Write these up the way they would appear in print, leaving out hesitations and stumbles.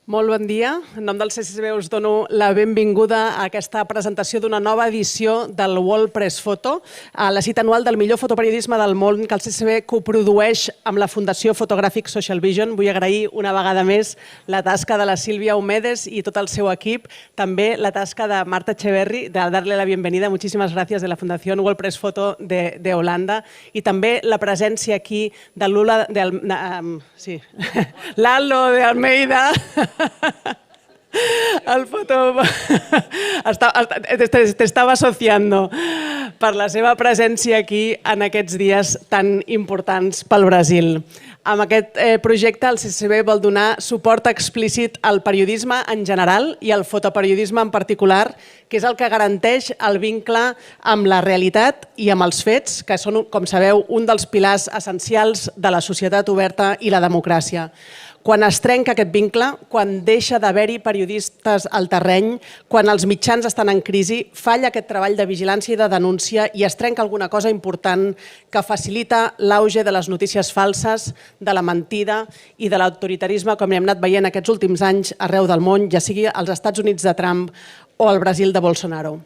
Molt bon dia. En nom del CCCB us dono la benvinguda a aquesta presentació d'una nova edició del World Press Photo, a la cita anual del millor fotoperiodisme del món que el CCCB coprodueix amb la Fundació Photographic Social Vision. Vull agrair una vegada més la tasca de la Sílvia Humedes i tot el seu equip, també la tasca de Marta Echeverri, de darle la bienvenida. Muchísimas gracias de la Fundación World Press Photo de Holanda i també la presència aquí de Lalo de Almeida, el foto... T'estava associando per la seva presència aquí en aquests dies tan importants pel Brasil. Amb aquest projecte el CCCB vol donar suport explícit al periodisme en general i al fotoperiodisme en particular, que és el que garanteix el vincle amb la realitat i amb els fets, que són, com sabeu, un dels pilars essencials de la societat oberta i la democràcia. Quan es trenca aquest vincle, quan deixa d'haver-hi periodistes al terreny, quan els mitjans estan en crisi, falla aquest treball de vigilància i de denúncia i es trenca alguna cosa important que facilita l'auge de les notícies falses, de la mentida i de l'autoritarisme, com hem anat veient aquests últims anys arreu del món, ja sigui als Estats Units de Trump o al Brasil de Bolsonaro.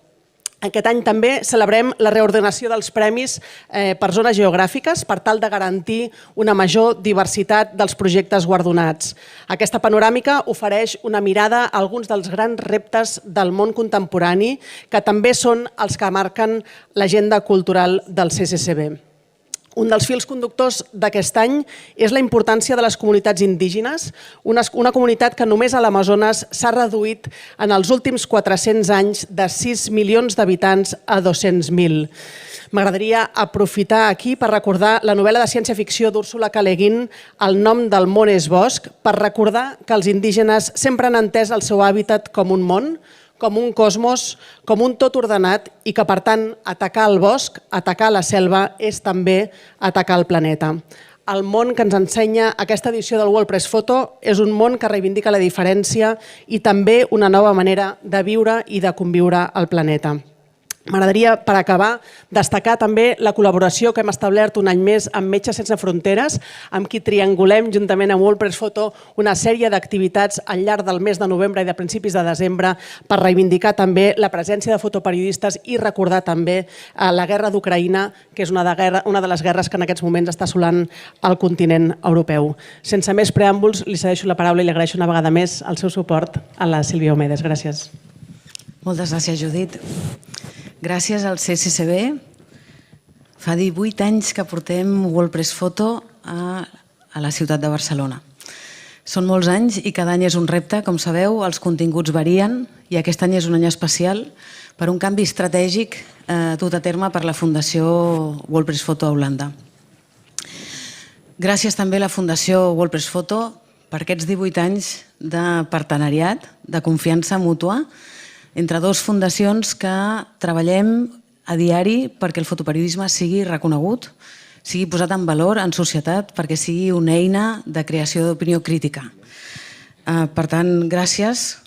Aquest any també celebrem la reordenació dels premis per zones geogràfiques per tal de garantir una major diversitat dels projectes guardonats. Aquesta panoràmica ofereix una mirada a alguns dels grans reptes del món contemporani que també són els que marquen l'agenda cultural del CCCB. Un dels fils conductors d'aquest any és la importància de les comunitats indígenes, una comunitat que només a l'Amazones s'ha reduït en els últims 400 anys de 6 milions d'habitants a 200.000. M'agradaria aprofitar aquí per recordar la novel·la de ciència-ficció d'Úrsula K. Le Guin, El nom del món és bosc, per recordar que els indígenes sempre han entès el seu hàbitat com un món, com un cosmos, com un tot ordenat i que, per tant, atacar el bosc, atacar la selva, és també atacar el planeta. El món que ens ensenya aquesta edició del World Press Photo és un món que reivindica la diferència i també una nova manera de viure i de conviure al planeta. M'agradaria, per acabar, destacar també la col·laboració que hem establert un any més amb Metges Sense Fronteres, amb qui triangulem, juntament amb World Press Photo, una sèrie d'activitats al llarg del mes de novembre i de principis de desembre per reivindicar també la presència de fotoperiodistes i recordar també la guerra d'Ucraïna, que és una de les guerres que en aquests moments està assolant el continent europeu. Sense més preàmbuls, li cedeixo la paraula i li agraeixo una vegada més el seu suport a la Sílvia Humedes. Gràcies. Moltes gràcies, Judit. Gràcies al CCCB. Fa 18 anys que portem World Press Photo a la ciutat de Barcelona. Són molts anys i cada any és un repte. Com sabeu, els continguts varien i aquest any és un any especial per un canvi estratègic dut a terme per la Fundació World Press Photo a Holanda. Gràcies també a la Fundació World Press Photo per aquests 18 anys de partenariat, de confiança mútua, entre dues fundacions que treballem a diari perquè el fotoperiodisme sigui reconegut, sigui posat en valor en societat, perquè sigui una eina de creació d'opinió crítica. Per tant, gràcies,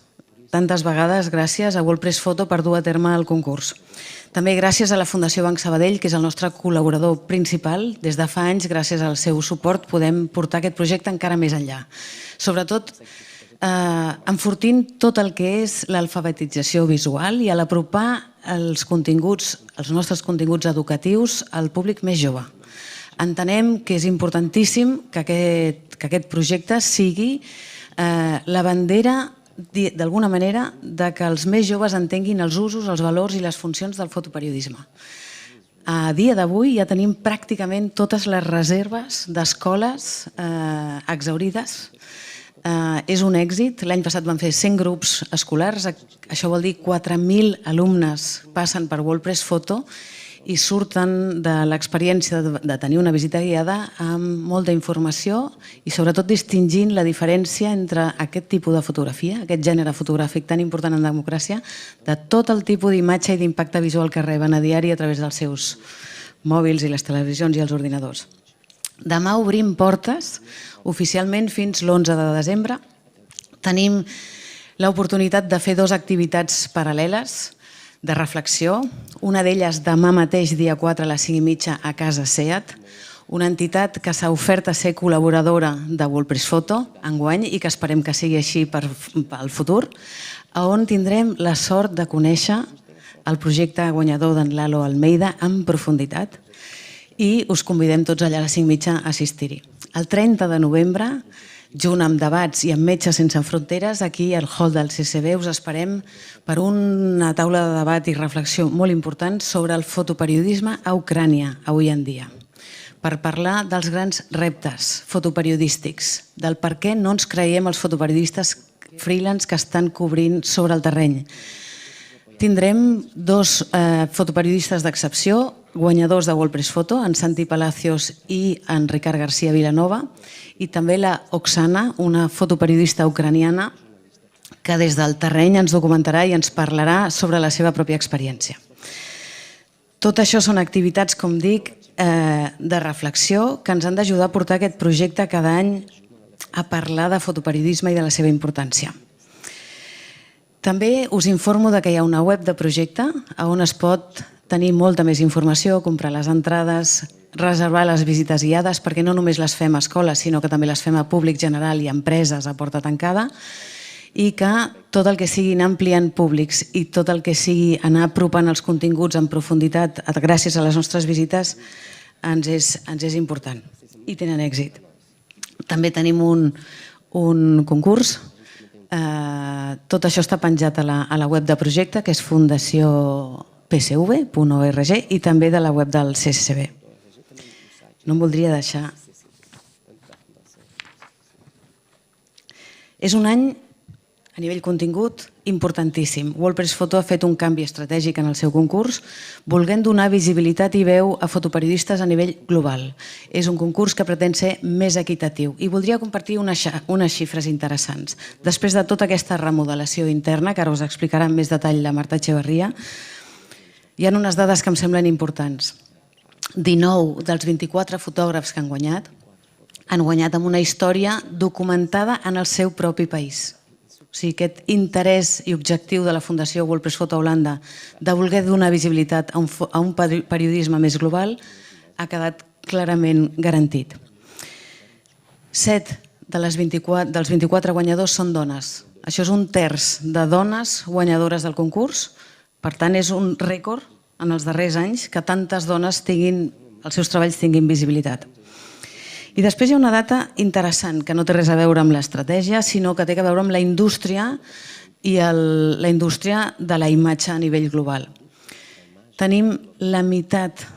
tantes vegades gràcies a World Press Photo per dur a terme el concurs. També gràcies a la Fundació Banc Sabadell, que és el nostre col·laborador principal. Des de fa anys, gràcies al seu suport, podem portar aquest projecte encara més enllà. Sobretot, enfortint tot el que és l'alfabetització visual i a l'apropar els nostres continguts educatius al públic més jove. Entenem que és importantíssim que aquest projecte sigui la bandera, d'alguna manera, que els més joves entenguin els usos, els valors i les funcions del fotoperiodisme. A dia d'avui ja tenim pràcticament totes les reserves d'escoles exhaurides. És un èxit. L'any passat van fer 100 grups escolars. Això vol dir 4.000 alumnes passen per World Press Photo i surten de l'experiència de tenir una visita guiada amb molta informació i sobretot distingint la diferència entre aquest tipus de fotografia, aquest gènere fotogràfic tan important en democràcia, de tot el tipus d'imatge i d'impacte visual que reben a diari a través dels seus mòbils i les televisions i els ordinadors. Demà obrim portes oficialment fins l'11 de desembre. Tenim l'oportunitat de fer 2 activitats paral·leles de reflexió. Una d'elles demà mateix, dia 4 a les 5:30 a Casa SEAT. una entitat que s'ha ofert a ser col·laboradora de WordPress Photo enguany i que esperem que sigui així pel futur, on tindrem la sort de conèixer el projecte guanyador d'en Lalo Almeida en profunditat i us convidem tots allà a les 5:30 a assistir-hi. El 30 de novembre, junt amb debats i amb Metges Sense Fronteres, aquí al hall del CCB us esperem per una taula de debat i reflexió molt important sobre el fotoperiodisme a Ucrània avui en dia, per parlar dels grans reptes fotoperiodístics, del per què no ens creiem els fotoperiodistes freelance que estan cobrint sobre el terreny. Tindrem dos fotoperiodistes d'excepció, guanyadors de WordPress Photo, en Santi Palacios i en Ricard García Vilanova, i també la Oksana, una fotoperiodista ucraniana que des del terreny ens documentarà i ens parlarà sobre la seva pròpia experiència. Tot això són activitats, com dic, de reflexió que ens han d'ajudar a portar aquest projecte cada any a parlar de fotoperiodisme i de la seva importància. També us informo que hi ha una web de projecte on es pot tenir molta més informació, comprar les entrades, reservar les visites guiades, perquè no només les fem a escoles, sinó que també les fem a públic general i a empreses a porta tancada, i que tot el que sigui anar ampliant públics i tot el que sigui anar apropant els continguts en profunditat gràcies a les nostres visites ens és important i tenen èxit. També tenim un concurs. Tot això està penjat a la web de projecte, que és fundacionpsv.org, i també de la web del CCB. No em voldria deixar. És un any, a nivell contingut, importantíssim. WordPress Photo ha fet un canvi estratègic en el seu concurs, volent donar visibilitat i veu a fotoperiodistes a nivell global. És un concurs que pretén ser més equitatiu i voldria compartir unes xifres interessants. Després de tota aquesta remodelació interna, que ara us explicarà en més detall la Marta Echeverria, hi ha unes dades que em semblen importants. 19 dels 24 fotògrafs que han guanyat amb una història documentada en el seu propi país. O sigui, aquest interès i objectiu de la Fundació WordPress Photo Holanda de voler donar visibilitat a un periodisme més global ha quedat clarament garantit. 7 dels 24 guanyadors són dones. Això és un terç de dones guanyadores del concurs. Per tant, és un rècord en els darrers anys que tantes dones els seus treballs tinguin visibilitat. I després hi ha una data interessant que no té res a veure amb l'estratègia, sinó que té a veure amb la indústria i la indústria de la imatge a nivell global. Tenim la meitat,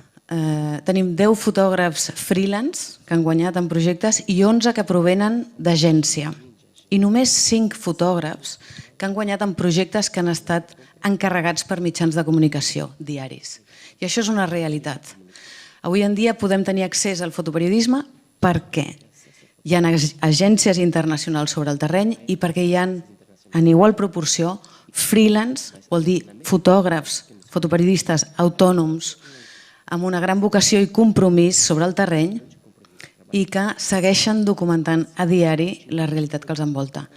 tenim 10 fotògrafs freelance que han guanyat en projectes i 11 que provenen d'agència. I només 5 fotògrafs que han guanyat en projectes que han estat encarregats per mitjans de comunicació diaris. I això és una realitat. Avui en dia podem tenir accés al fotoperiodisme perquè hi ha agències internacionals sobre el terreny i perquè hi ha, en igual proporció, freelance, vol dir fotògrafs, fotoperiodistes autònoms, amb una gran vocació i compromís sobre el terreny i que segueixen documentant a diari la realitat que els envolta.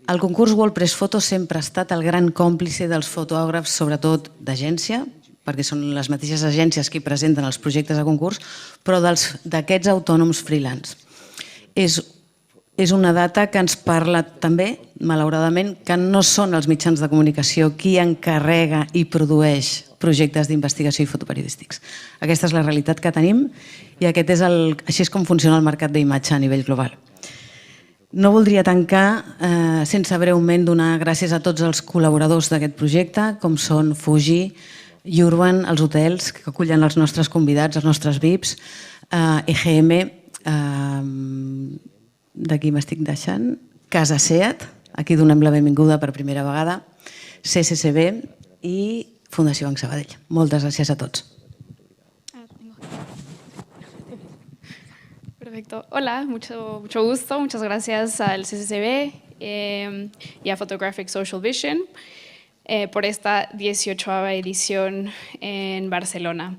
El concurs WordPress Photo sempre ha estat el gran còmplice dels fotògrafs, sobretot d'agència, perquè són les mateixes agències que presenten els projectes de concurs, però d'aquests autònoms freelance. És una data que ens parla també, malauradament, que no són els mitjans de comunicació qui encarrega i produeix projectes d'investigació i fotoperiodístics. Aquesta és la realitat que tenim i així és com funciona el mercat d'imatge a nivell global. No voldria tancar sense breument donar gràcies a tots els col·laboradors d'aquest projecte, com són Fuji, Urban, els hotels que acullen els nostres convidats, els nostres VIPs, EGM, d'aquí m'estic deixant, Casa Seat, aquí donem la benvinguda per primera vegada, CCCB i Fundació Banc Sabadell. Moltes gràcies a tots. Perfecto. Hola, mucho gusto. Muchas gracias al CCCB y a Photographic Social Vision por esta 18ª edición en Barcelona.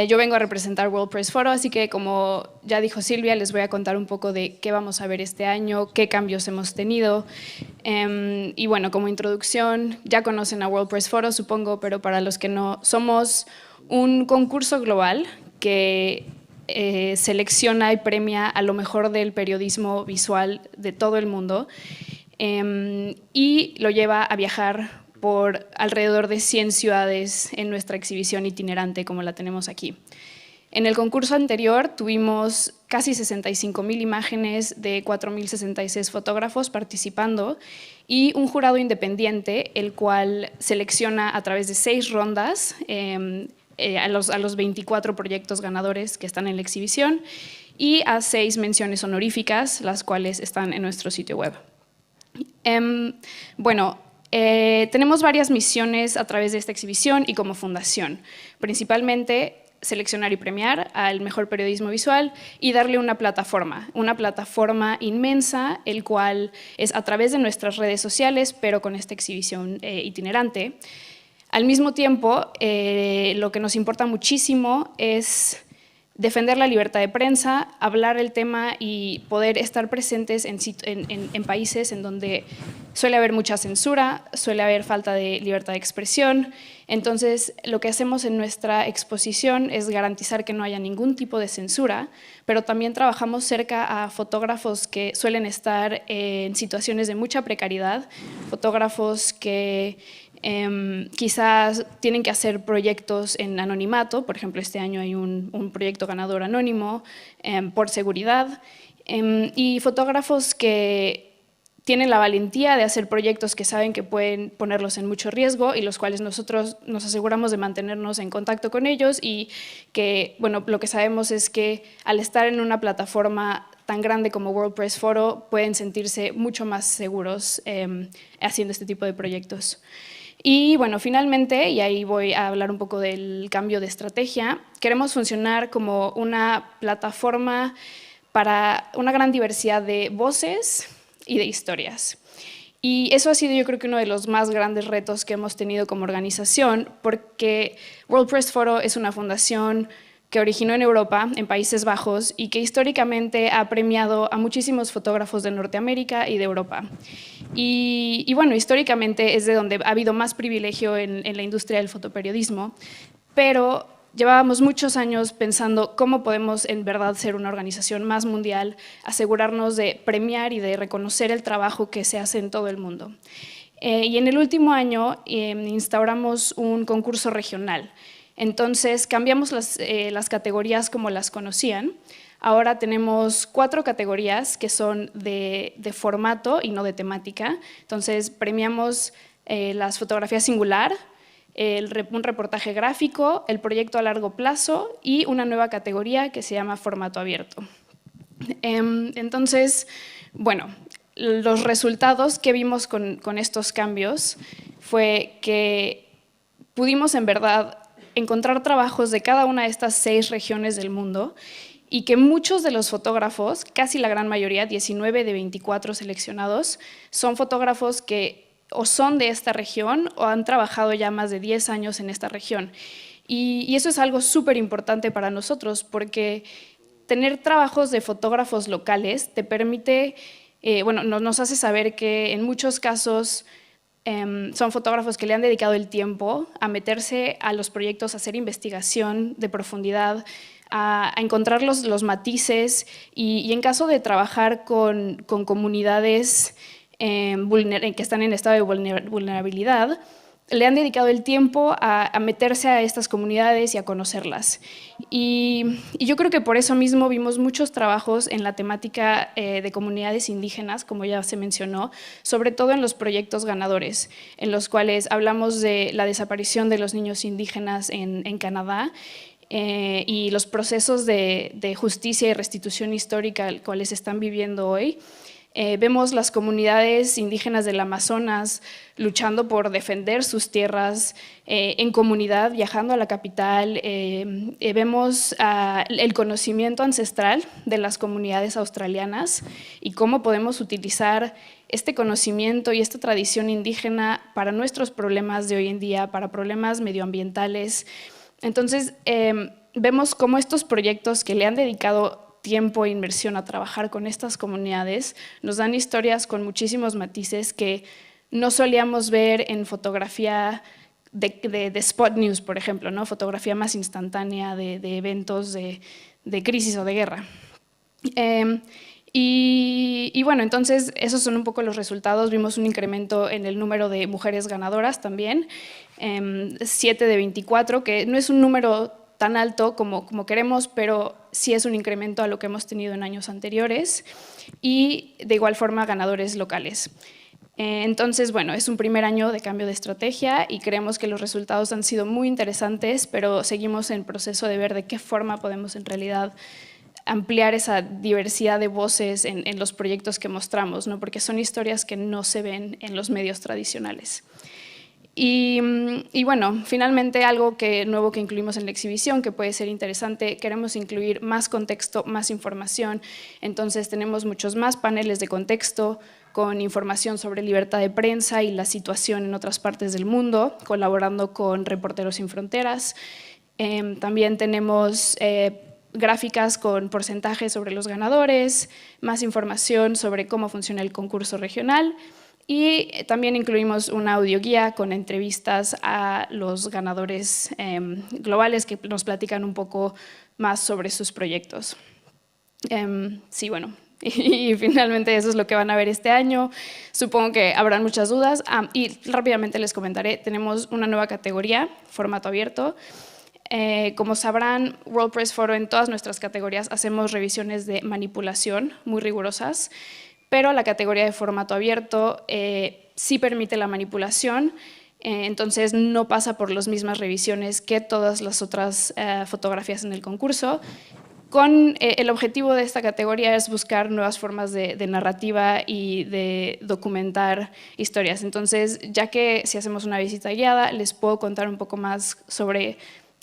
Yo vengo a representar WordPress Photo, así que como ya dijo Silvia, les voy a contar un poco de qué vamos a ver este año, qué cambios hemos tenido. Y bueno, como introducción, ya conocen a WordPress Photo, supongo, pero para los que no, somos un concurso global que selecciona y premia a lo mejor del periodismo visual de todo el mundo y lo lleva a viajar por alrededor de 100 ciudades en nuestra exhibición itinerante como la tenemos aquí. En el concurso anterior tuvimos casi 65,000 imágenes de 4,066 fotógrafos participando y un jurado independiente, el cual selecciona a través de 6 rondas a los 24 proyectos ganadores que están en la exhibición y a 6 menciones honoríficas, las cuales están en nuestro sitio web. Tenemos varias misiones a través de esta exhibición y como fundación, principalmente seleccionar y premiar al mejor periodismo visual y darle una plataforma inmensa, el cual es a través de nuestras redes sociales, pero con esta exhibición itinerante. Al mismo tiempo, lo que nos importa muchísimo es defender la libertad de prensa, hablar el tema y poder estar presentes en países en donde suele haber mucha censura, suele haber falta de libertad de expresión. Entonces, lo que hacemos en nuestra exposición es garantizar que no haya ningún tipo de censura, pero también trabajamos cerca a fotógrafos que suelen estar en situaciones de mucha precariedad, fotógrafos que quizás tienen que hacer proyectos en anonimato. Por ejemplo, este año hay un proyecto ganador anónimo por seguridad, y fotógrafos que tienen la valentía de hacer proyectos que saben que pueden ponerlos en mucho riesgo y los cuales nosotros nos aseguramos de mantenernos en contacto con ellos y que, bueno, lo que sabemos es que al estar en una plataforma tan grande como World Press Photo pueden sentirse mucho más seguros haciendo este tipo de proyectos. Y bueno, finalmente, y ahí voy a hablar un poco del cambio de estrategia, queremos funcionar como una plataforma para una gran diversidad de voces y de historias. Y eso ha sido, yo creo que uno de los más grandes retos que hemos tenido como organización, porque World Press Photo es una fundación que originó en Europa, en Países Bajos, y que históricamente ha premiado a muchísimos fotógrafos de Norteamérica y de Europa. Y bueno, históricamente es de donde ha habido más privilegio en la industria del fotoperiodismo, pero llevábamos muchos años pensando cómo podemos en verdad ser una organización más mundial, asegurarnos de premiar y de reconocer el trabajo que se hace en todo el mundo. Y en el último año instauramos un concurso regional. Entonces cambiamos las categorías como las conocían. Ahora tenemos 4 categorías que son de formato y no de temática. Entonces premiamos las fotografías singular, un reportaje gráfico, el proyecto a largo plazo y una nueva categoría que se llama formato abierto. Entonces, bueno, los resultados que vimos con estos cambios fue que pudimos en verdad encontrar trabajos de cada una de estas 6 regiones del mundo y que muchos de los fotógrafos, casi la gran mayoría, 19 de 24 seleccionados, son fotógrafos que o son de esta región o han trabajado ya más de 10 años en esta región. Y eso es algo súper importante para nosotros porque tener trabajos de fotógrafos locales te permite, nos hace saber que en muchos casos son fotógrafos que le han dedicado el tiempo a meterse a los proyectos, a hacer investigación de profundidad, a encontrar los matices y en caso de trabajar con comunidades que están en estado de vulnerabilidad, le han dedicado el tiempo a meterse a estas comunidades y a conocerlas. Y yo creo que por eso mismo vimos muchos trabajos en la temática de comunidades indígenas, como ya se mencionó, sobre todo en los proyectos ganadores, en los cuales hablamos de la desaparición de los niños indígenas en Canadá, y los procesos de justicia y restitución histórica cuales están viviendo hoy. Vemos las comunidades indígenas del Amazonas luchando por defender sus tierras en comunidad, viajando a la capital. Vemos el conocimiento ancestral de las comunidades australianas y cómo podemos utilizar este conocimiento y esta tradición indígena para nuestros problemas de hoy en día, para problemas medioambientales. Entonces, vemos cómo estos proyectos que le han dedicado tiempo e inversión a trabajar con estas comunidades nos dan historias con muchísimos matices que no solíamos ver en fotografía de spot news, por ejemplo, ¿no? Fotografía más instantánea de eventos, de crisis o de guerra. Y bueno, entonces esos son un poco los resultados. Vimos un incremento en el número de mujeres ganadoras también, 7 de 24, que no es un número tan alto como queremos, pero sí es un incremento a lo que hemos tenido en años anteriores, y de igual forma ganadores locales. Entonces, bueno, es un primer año de cambio de estrategia y creemos que los resultados han sido muy interesantes, pero seguimos en proceso de ver de qué forma podemos en realidad ampliar esa diversidad de voces en los proyectos que mostramos, ¿no? Porque son historias que no se ven en los medios tradicionales. Y bueno, finalmente algo nuevo que incluimos en la exhibición, que puede ser interesante, queremos incluir más contexto, más información. Entonces tenemos muchos más paneles de contexto con información sobre libertad de prensa y la situación en otras partes del mundo, colaborando con Reporteros Sin Fronteras. También tenemos gráficas con porcentajes sobre los ganadores, más información sobre cómo funciona el concurso regional, y también incluimos una audioguía con entrevistas a los ganadores globales que nos platican un poco más sobre sus proyectos. Sí, bueno, y finalmente eso es lo que van a ver este año. Supongo que habrán muchas dudas. Y rápidamente les comentaré, tenemos una nueva categoría, formato abierto. Como sabrán, World Press Photo en todas nuestras categorías hacemos revisiones de manipulación muy rigurosas, pero la categoría de formato abierto sí permite la manipulación, entonces no pasa por las mismas revisiones que todas las otras fotografías en el concurso. El objetivo de esta categoría es buscar nuevas formas de narrativa y de documentar historias. Entonces, ya que si hacemos una visita guiada, les puedo contar un poco más sobre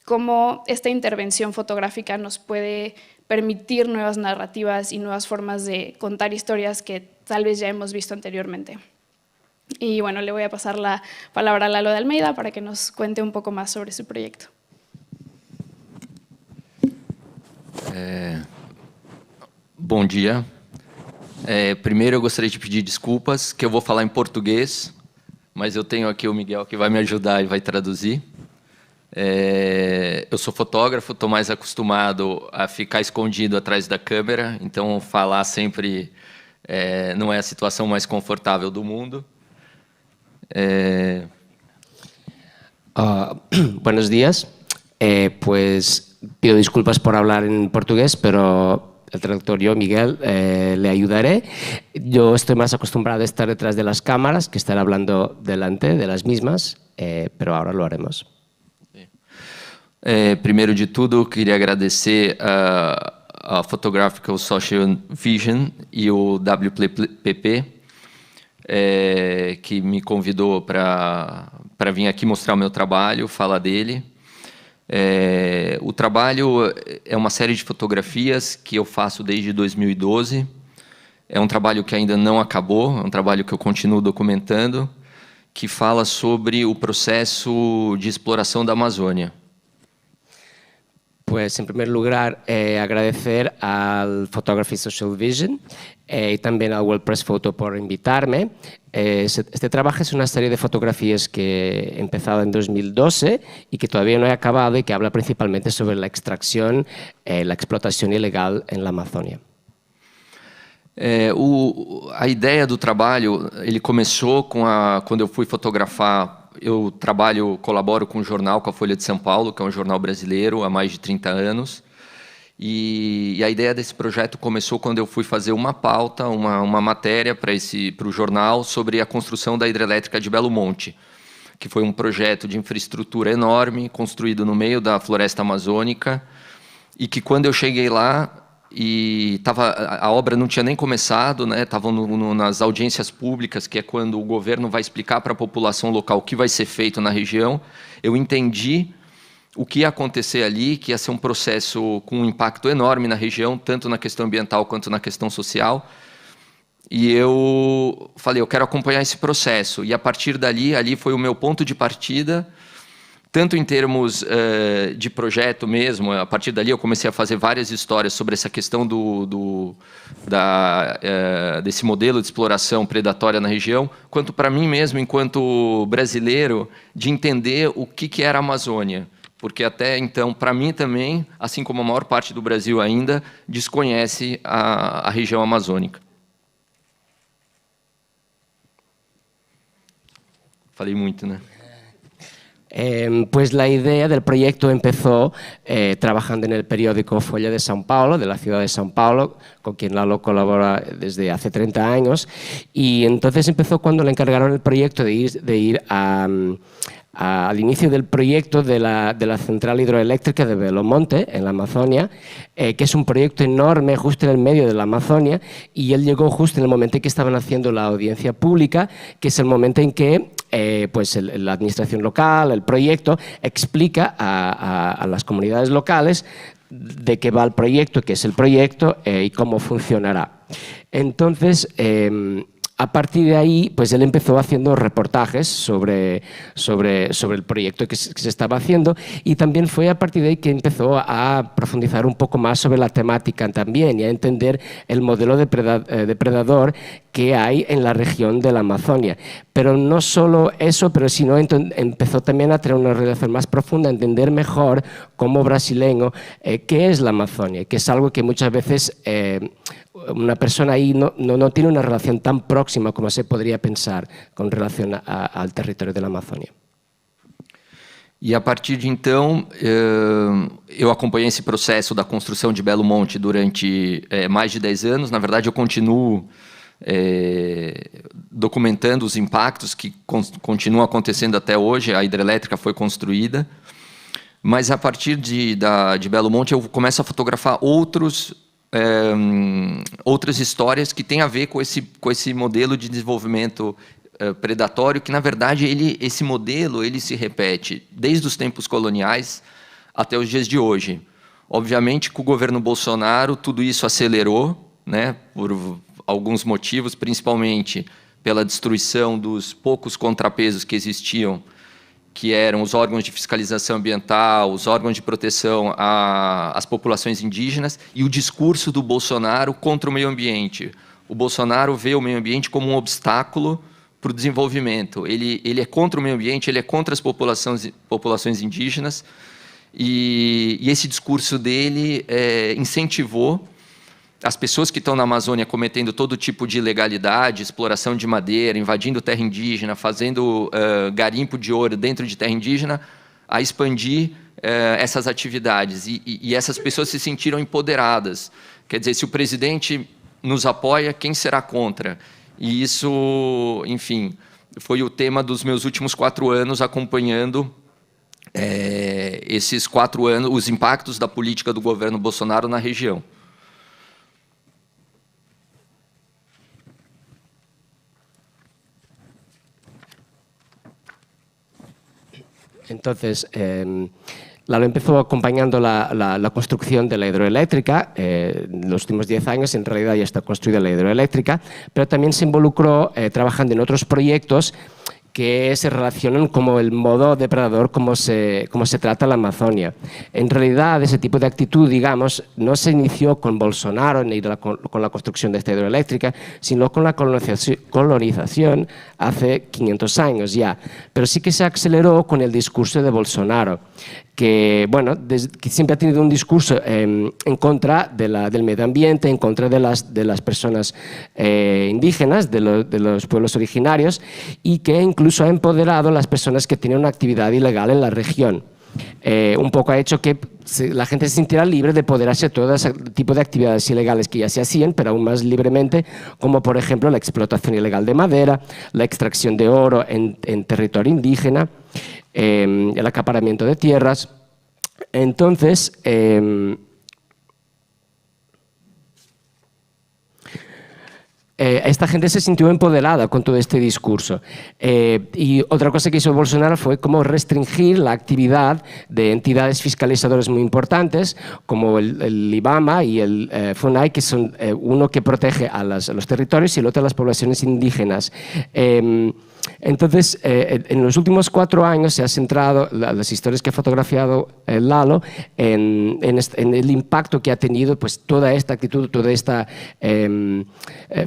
cómo esta intervención fotográfica nos puede permitir nuevas narrativas y nuevas formas de contar historias que tal vez ya hemos visto anteriormente. Y bueno, le voy a pasar la palabra a Lalo de Almeida para que nos cuente un poco más sobre su proyecto. Bom dia. Primeiro eu gostaria de pedir desculpas, que eu vou falar em português, mas eu tenho aqui o Miguel que vai me ajudar e vai traduzir. Eu sou fotógrafo, estou mais acostumado a ficar escondido atrás da câmera, então falar sempre não é a situação mais confortável do mundo. Buenos días. Pues pido disculpas por hablar en portugués, pero el traductor, yo, Miguel, le ayudaré. Yo estoy más acostumbrado a estar detrás de las cámaras que estar hablando delante de las mismas, pero ahora lo haremos. Primeiro de tudo, queria agradecer a Photographical Social Vision e o WPP, que me convidou para vir aqui mostrar o meu trabalho, falar dele. O trabalho é uma série de fotografias que eu faço desde 2012. É um trabalho que ainda não acabou, é um trabalho que eu continuo documentando, que fala sobre o processo de exploração da Amazônia. Pues en primer lugar, agradecer al Photography Social Vision y también al World Press Photo por invitarme. Este trabajo es una serie de fotografías que he empezado en 2012 y que todavía no he acabado y que habla principalmente sobre la extracción, la explotación ilegal en la Amazônia. A ideia do trabalho, ele começou quando eu fui fotografar. Eu colaboro com um jornal, com a Folha de São Paulo, que é um jornal brasileiro, há mais de 30 anos. E a ideia desse projeto começou quando eu fui fazer uma pauta, uma matéria para o jornal sobre a construção da hidrelétrica de Belo Monte, que foi um projeto de infraestrutura enorme, construído no meio da floresta amazônica, e que quando eu cheguei lá, a obra não tinha nem começado, né? Estavam nas audiências públicas, que é quando o governo vai explicar para a população local o que vai ser feito na região. Eu entendi o que ia acontecer ali, que ia ser um processo com um impacto enorme na região, tanto na questão ambiental quanto na questão social. E eu falei, eu quero acompanhar esse processo. E a partir dali, ali foi o meu ponto de partida, tanto em termos de projeto mesmo. A partir dali eu comecei a fazer várias histórias sobre essa questão desse modelo de exploração predatória na região, quanto para mim mesmo, enquanto brasileiro, de entender o que era a Amazônia. porque até então, para mim também, assim como a maior parte do Brasil ainda, desconhece a região amazônica. Falei muito, né? Pues la idea del proyecto empezó trabajando en el periódico Folha de São Paulo, de la ciudad de São Paulo, con quien Lalo colabora desde hace 30 años. Y entonces empezó cuando le encargaron el proyecto de ir al inicio del proyecto de la central hidroeléctrica de Belo Monte, en la Amazonia, que es un proyecto enorme justo en el medio de la Amazonia, y él llegó justo en el momento en que estaban haciendo la audiencia pública, que es el momento en que pues la administración local, el proyecto, explica a las comunidades locales de qué va el proyecto, qué es el proyecto y cómo funcionará. Entonces, a partir de ahí, pues él empezó haciendo reportajes sobre el proyecto que se estaba haciendo, y también fue a partir de ahí que empezó a profundizar un poco más sobre la temática también y a entender el modelo depredador que hay en la región de la Amazonia. Pero no solo eso, pero sino empezó también a tener una relación más profunda, a entender mejor como brasileño qué es la Amazonia, que es algo que muchas veces una persona ahí no tiene una relación tan próxima como se podría pensar con relación al território da Amazônia. E a partir de então, eu acompanhei esse processo da construção de Belo Monte durante mais de 10 anos. Na verdade, eu continuo documentando os impactos que continuam acontecendo até hoje. A hidrelétrica foi construída, mas a partir de Belo Monte eu começo a fotografar outras histórias que têm a ver com esse modelo de desenvolvimento predatório, que na verdade esse modelo ele se repete desde os tempos coloniais até os dias de hoje. Obviamente, com o governo Bolsonaro tudo isso acelerou, né, por alguns motivos, principalmente pela destruição dos poucos contrapesos que existiam, que eram os órgãos de fiscalização ambiental, os órgãos de proteção às populações indígenas, e o discurso do Bolsonaro contra o meio ambiente. O Bolsonaro vê o meio ambiente como um obstáculo para o desenvolvimento. Ele é contra o meio ambiente, ele é contra as populações indígenas, e esse discurso dele incentivou as pessoas que estão na Amazônia cometendo todo tipo de ilegalidade, exploração de madeira, invadindo terra indígena, fazendo garimpo de ouro dentro de terra indígena, a expandir essas atividades. E essas pessoas se sentiram empoderadas. Quer dizer, se o presidente nos apoia, quem será contra? E isso, enfim, foi o tema dos meus últimos 4 anos acompanhando esses 4 anos, os impactos da política do governo Bolsonaro na região. Entonces, Lalo empezó acompañando la construcción de la hidroeléctrica. En los últimos 10 años, en realidad, ya está construida la hidroeléctrica, pero también se involucró trabajando en otros proyectos que se relacionan como el modo depredador, como se trata la Amazonia. En realidad, ese tipo de actitud, digamos, no se inició con Bolsonaro ni con la construcción de esta hidroeléctrica, sino con la colonización hace 500 años ya. Pero sí que se aceleró con el discurso de Bolsonaro, que, bueno, que siempre ha tenido un discurso en contra del medio ambiente, en contra de las personas indígenas, de los pueblos originarios, y que incluso ha empoderado a las personas que tienen una actividad ilegal en la región. Un poco ha hecho que la gente se sintiera libre de poder hacer todo ese tipo de actividades ilegales que ya se hacían, pero aún más libremente, como por ejemplo la explotación ilegal de madera, la extracción de oro en territorio indígena, el acaparamiento de tierras. Entonces, esta gente se sintió empoderada con todo este discurso. Y otra cosa que hizo Bolsonaro fue como restringir la actividad de entidades fiscalizadoras muy importantes, como el IBAMA y el FUNAI, que son uno que protege a los territorios y el otro a las poblaciones indígenas. Entonces, en los últimos 4 años se ha centrado las historias que ha fotografiado Lalo en el impacto que ha tenido pues, toda esta actitud, toda esta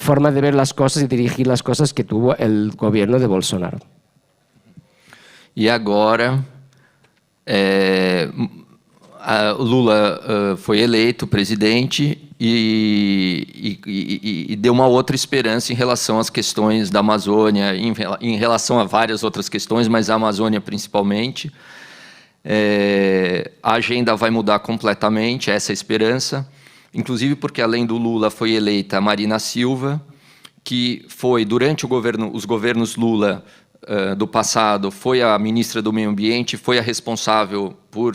forma de ver las cosas y dirigir las cosas que tuvo el gobierno de Bolsonaro. E agora, O Lula foi eleito presidente e deu uma outra esperança em relação às questões da Amazônia, em relação a várias outras questões, mas a Amazônia principalmente. A agenda vai mudar completamente, essa é a esperança, inclusive porque, além do Lula, foi eleita a Marina Silva, que foi, durante os governos Lula do passado, foi a ministra do Meio Ambiente, foi a responsável por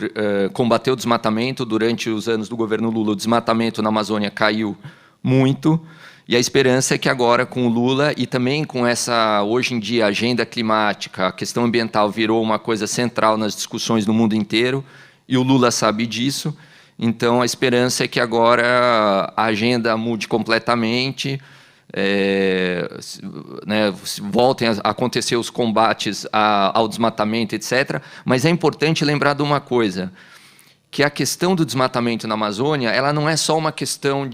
combater o desmatamento. Durante os anos do governo Lula, o desmatamento na Amazônia caiu muito, e a esperança é que agora, com o Lula, e também com essa, hoje em dia, agenda climática, a questão ambiental virou uma coisa central nas discussões no mundo inteiro, e o Lula sabe disso. Então, a esperança é que agora a agenda mude completamente, voltem a acontecer os combates ao desmatamento, etc. Mas é importante lembrar de uma coisa, que a questão do desmatamento na Amazônia, ela não é só uma questão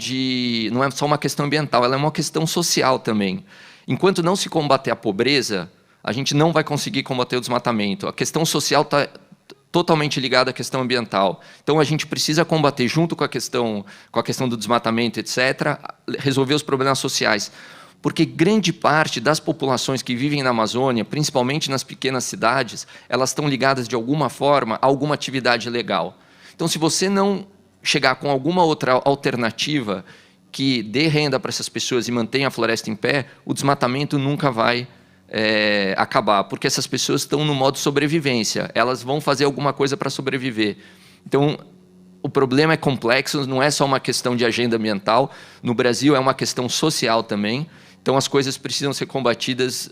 ambiental, ela é uma questão social também. Enquanto não se combater a pobreza, a gente não vai conseguir combater o desmatamento. A questão social está totalmente ligada à questão ambiental. Então, a gente precisa combater, junto com a questão do desmatamento, etc., resolver os problemas sociais. Porque grande parte das populações que vivem na Amazônia, principalmente nas pequenas cidades, elas estão ligadas, de alguma forma, a alguma atividade legal. Então, se você não chegar com alguma outra alternativa que dê renda para essas pessoas e mantenha a floresta em pé, o desmatamento nunca vai acabar, porque essas pessoas estão no modo sobrevivência, elas vão fazer alguma coisa para sobreviver. Então, o problema é complexo, não é só uma questão de agenda ambiental, no Brasil é uma questão social também, então as coisas precisam ser combatidas,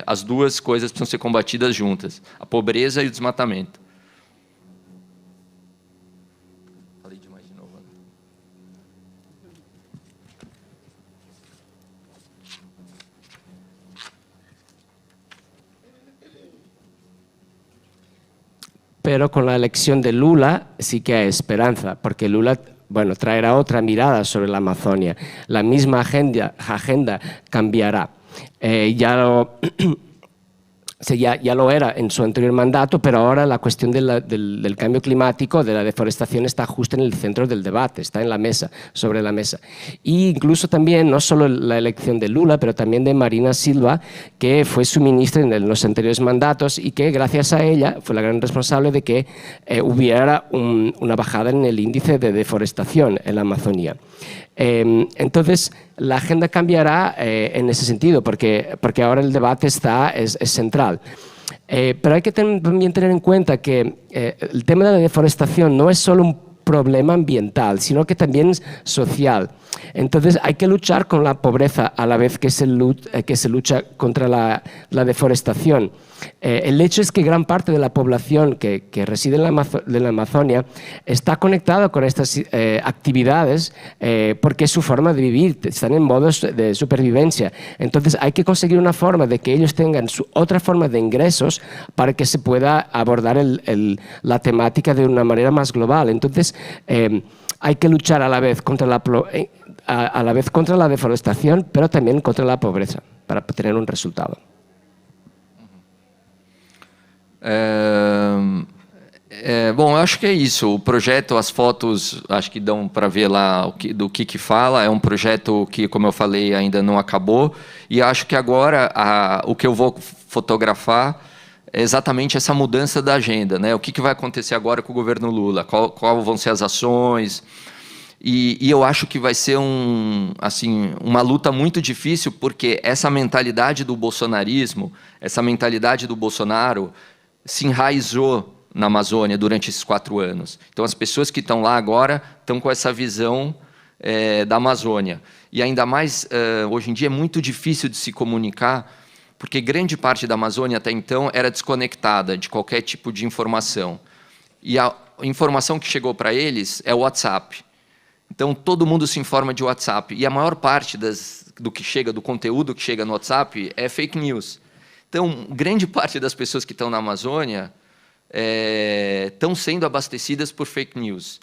as duas coisas precisam ser combatidas juntas, a pobreza e o desmatamento. Falei demais de novo, né? Pero con la elección de Lula sí que hay esperanza, porque Lula, bueno, traerá otra mirada sobre la Amazonia. La misma agenda cambiará. Ya lo era en su anterior mandato, pero ahora la cuestión del cambio climático, de la deforestación, está justo en el centro del debate, está en la mesa, sobre la mesa. E incluso también, no solo la elección de Lula, pero también de Marina Silva, que fue su ministra en los anteriores mandatos y que, gracias a ella, fue la gran responsable de que hubiera una bajada en el índice de deforestación en la Amazonía. Entonces, la agenda cambiará en ese sentido, porque ahora el debate es central. Pero hay que también tener en cuenta que el tema de la deforestación no es solo un problema ambiental, sino que también es social. Entonces, hay que luchar con la pobreza a la vez que se lucha contra la deforestación. El hecho es que gran parte de la población que reside en la Amazonia está conectada con estas actividades porque es su forma de vivir, están en modos de supervivencia. Entonces, hay que conseguir una forma de que ellos tengan otra forma de ingresos para que se pueda abordar la temática de una manera más global. Entonces, hay que luchar a la vez contra la deforestación, pero también contra la pobreza, para tener un resultado. Bom, eu acho que é isso. O projeto, as fotos, acho que dão para ver lá do que fala. É um projeto que, como eu falei, ainda não acabou. E acho que agora o que eu vou fotografar é exatamente essa mudança da agenda, né? O que vai acontecer agora com o governo Lula? Qual vão ser as ações? E eu acho que vai ser uma luta muito difícil, porque essa mentalidade do bolsonarismo, essa mentalidade do Bolsonaro se enraizou na Amazônia durante esses 4 anos. Então, as pessoas que estão lá agora estão com essa visão da Amazônia. E ainda mais, hoje em dia, é muito difícil de se comunicar, porque grande parte da Amazônia, até então, era desconectada de qualquer tipo de informação. E a informação que chegou para eles é o WhatsApp. Então, todo mundo se informa de WhatsApp. E a maior parte do conteúdo que chega no WhatsApp é fake news. Então, grande parte das pessoas que estão na Amazônia estão sendo abastecidas por fake news.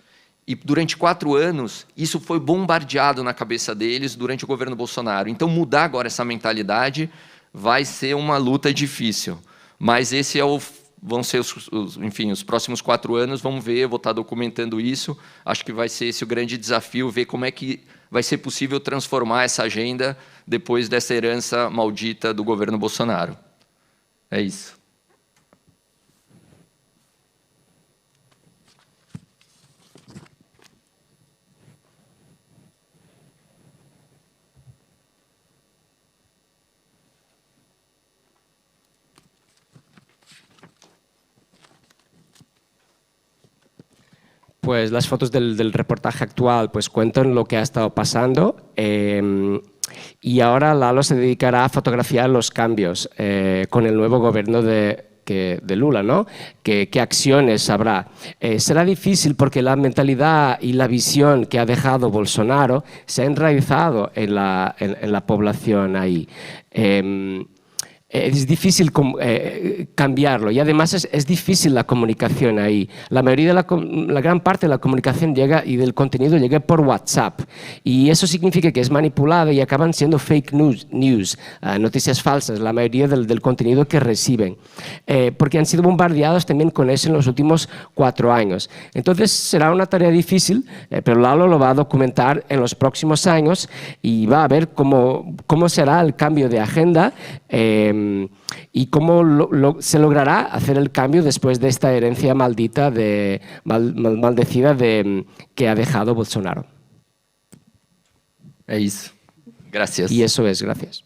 E durante 4 anos, isso foi bombardeado na cabeça deles durante o governo Bolsonaro. Então, mudar agora essa mentalidade vai ser uma luta difícil. Mas esse é vão ser, enfim, os próximos 4 anos, vamos ver, eu vou estar documentando isso. Acho que vai ser esse o grande desafio, ver como é que vai ser possível transformar essa agenda depois dessa herança maldita do governo Bolsonaro. É isso. Pues las fotos del reportaje actual pues cuentan lo que ha estado pasando y ahora Lalo se dedicará a fotografiar los cambios con el nuevo gobierno de Lula, ¿no? ¿Qué acciones habrá? Será difícil porque la mentalidad y la visión que ha dejado Bolsonaro se ha enraizado en la población ahí. Es difícil cambiarlo y además es difícil la comunicación ahí. La gran parte de la comunicación llega y del contenido llega por WhatsApp y eso significa que es manipulado y acaban siendo fake news, noticias falsas, la mayoría del contenido que reciben, porque han sido bombardeados también con eso en los últimos 4 años. Entonces será una tarea difícil, pero Lalo lo va a documentar en los próximos años y va a ver cómo será el cambio de agenda y cómo se logrará hacer el cambio después de esta herencia maldita, maldecida que ha dejado Bolsonaro. É isso. Gracias. Y eso es, gracias.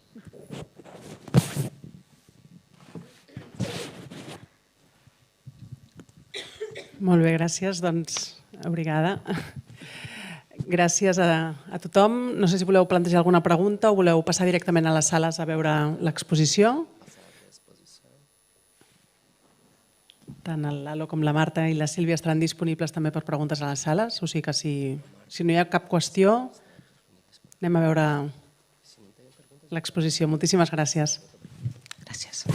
Molt bé, gràcies. Doncs, obrigada. Gràcies a tothom. No sé si voleu plantejar alguna pregunta o voleu passar directament a les sales a veure l'exposició. Tant el Lalo com la Marta i la Sílvia estaran disponibles també per preguntes a les sales. O sigui que si no hi ha cap qüestió, anem a veure l'exposició. Moltíssimes gràcies. Gràcies.